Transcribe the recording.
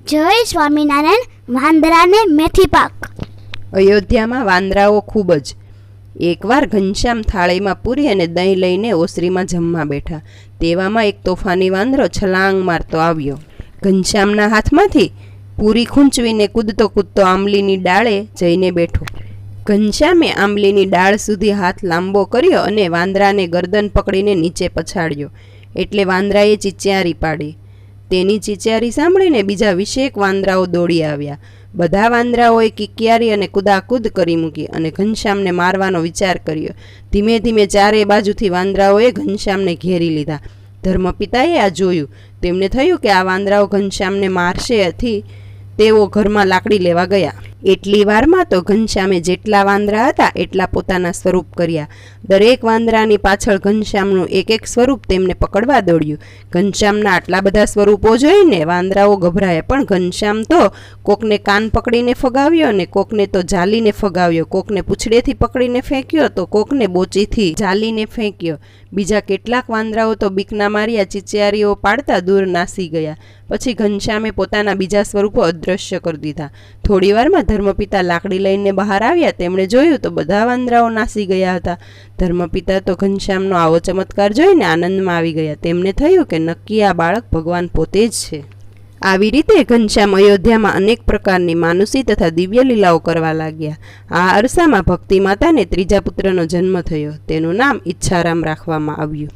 જય સ્વામિનારાયણ. વાંદરાને મેથી પાક. અયોધ્યામાં વાંદરાઓ ખૂબ જ. એકવાર ઘનશ્યામ થાળીમાં પૂરી અને દહીં લઈને ઓસરીમાં જમવા બેઠા. તેવામાં એક તોફાની વાંદરો છલાંગ મારતો આવ્યો. ઘનશ્યામના હાથમાંથી પૂરી ખૂંચવીને કૂદતો કૂદતો આંબલીની ડાળે જઈને બેઠો. ઘનશ્યામે આંબલીની ડાળ સુધી હાથ લાંબો કર્યો અને વાંદરાને ગરદન પકડીને નીચે પછાડ્યો. એટલે વાંદરાએ ચીચિયારી પાડી. તેની ચીચિયારી સાંભળીને બીજા 20 વાંદરાઓ દોડી આવ્યા. બધા વાંદરાઓએ કિકિયારી અને કૂદાકૂદ કરી મૂકી અને ઘનશ્યામને મારવાનો વિચાર કર્યો. ધીમે ધીમે ચારે બાજુથી વાંદરાઓએ ઘનશ્યામને ઘેરી લીધા. ધર્મપિતાએ આ જોયું. તેમને થયું કે આ વાંદરાઓ ઘનશ્યામને મારશે, આથી તેઓ ઘરમાં લાકડી લેવા ગયા. એટલી વારમાં તો ઘનશ્યામે જેટલા વાંદરા હતા એટલા પોતાના સ્વરૂપ કર્યા. દરેક વાંદરાની પાછળ ઘનશ્યામનું એક એક સ્વરૂપ તેમને પકડવા દોડ્યું. ઘનશ્યામના આટલા બધા સ્વરૂપો જોઈને વાંદરાઓ ગભરાયા, પણ ઘનશ્યામ તો કોકને કાન પકડીને ફગાવ્યો અને કોકને તો જાલીને ફગાવ્યો, કોકને પૂંછડેથી પકડીને ફેંક્યો તો કોકને બોચીથી જાલીને ફેંક્યો. બીજા કેટલાક વાંદરાઓ તો બીકના માર્યા ચીચિયારીઓ પાડતા દૂર નાસી ગયા. પછી ઘનશ્યામે પોતાના બીજા સ્વરૂપો અદૃશ્ય કરી દીધા. થોડી વારમાં ધર્મપિતા લાકડી લઈને બહાર આવ્યા. તેમણે જોયું તો બધા વાંદરાઓ નાસી ગયા હતા. ધર્મપિતા તો ઘનશ્યામનો આવો ચમત્કાર જોઈને આનંદમાં આવી ગયા. તેમને થયું કે નક્કી આ બાળક ભગવાન પોતે જ છે. આવી રીતે ઘનશ્યામ અયોધ્યામાં અનેક પ્રકારની માનુષી તથા દિવ્ય લીલાઓ કરવા લાગ્યા. આ અરસામાં ભક્તિ માતાને ત્રીજા પુત્રનો જન્મ થયો. તેનું નામ ઈચ્છારામ રાખવામાં આવ્યું.